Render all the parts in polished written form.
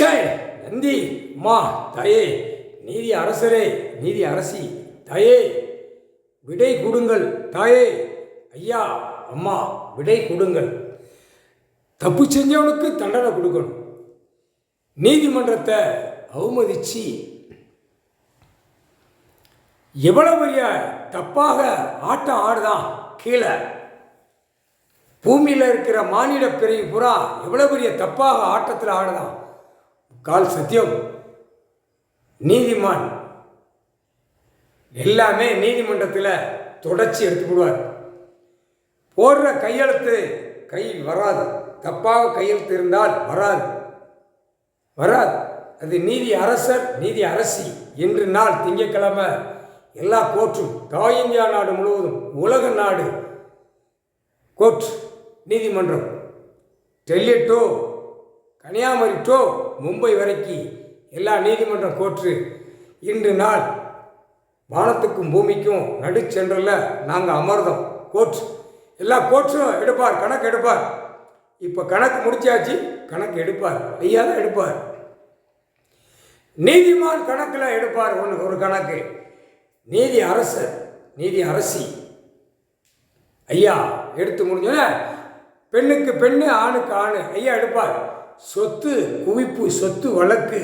நந்தி அம்மா தாயே, நீதி அரசரே, நீதி அரசி தாயே, விடை கொடுங்கள் தாயே, ஐயா அம்மா விடை கொடுங்கள். தப்பு செஞ்சவனுக்கு தண்டனை கொடுக்கணும். நீதிமன்றத்தை அவமதிச்சு எவ்வளவு பெரிய தப்பாக ஆட்டம் ஆடுதான். கீழே பூமியில் இருக்கிற மானிட பிறவி புறா எவ்வளோ பெரிய தப்பாக ஆட்டத்தில் ஆடுதான். கால் சத்தியம் நீதிமான் எல்லாமே நீதிமன்றத்தில் தொடர்ச்சி எடுத்துக்கிடுவார். போடுற கையெழுத்து கை வராது. தப்பாக கையெழுத்து இருந்தால் வராது. அது நீதி அரசர் நீதி அரசி என்று நாள் திங்கட்கிழமை எல்லா கோர்ட்டும் இந்தியா நாடு முழுவதும் உலக நாடு கோர்ட் நீதிமன்றம், டெல்லி டு கன்னியாகுமரி டு மும்பை வரைக்கும் எல்லா நீதிமன்றம் கோர்ட்டு இன்று நாள் வானத்துக்கும் பூமிக்கும் நடுச்சென்றில் நாங்கள் அமர்ந்தோம். கோர்ட் எல்லா கோர்ட்டும் எடுப்பார், கணக்கு எடுப்பார். இப்போ கணக்கு முடிச்சாச்சு, கணக்கு எடுப்பார். ஐயா தான் எடுப்பார். நீதிமான் கணக்கில் எடுப்பார் ஒரு கணக்கு. நீதி அரசர் நீதி அரசி ஐயா எடுத்து முடிஞ்சோன்னே பெண்ணுக்கு பெண்ணு ஆணுக்கு ஆணு ஐயா எடுப்பார். சொத்து குவிப்பு சொத்து வழக்கு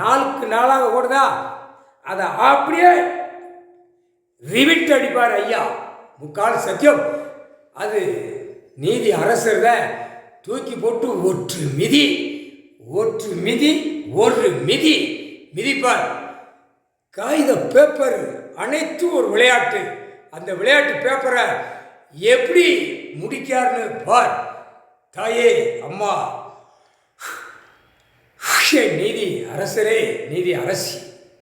நாளுக்கு நாளாக ஓடுதா, அதை அப்படியே ரிவிட் அடிப்பார் ஐயா. முக்கால் சத்தியம் அது நீதி அரசர் தான் தூக்கி போட்டு ஒற்று மிதி ஒரு மிதி மிதிப்பார். காகித பேப்பர் அனைத்தும் ஒரு விளையாட்டு. அந்த விளையாட்டு பேப்பரை எப்படி முடிக்காருன்னு பார் தாயே அம்மா. நீதி அரசரே நீதி அரசி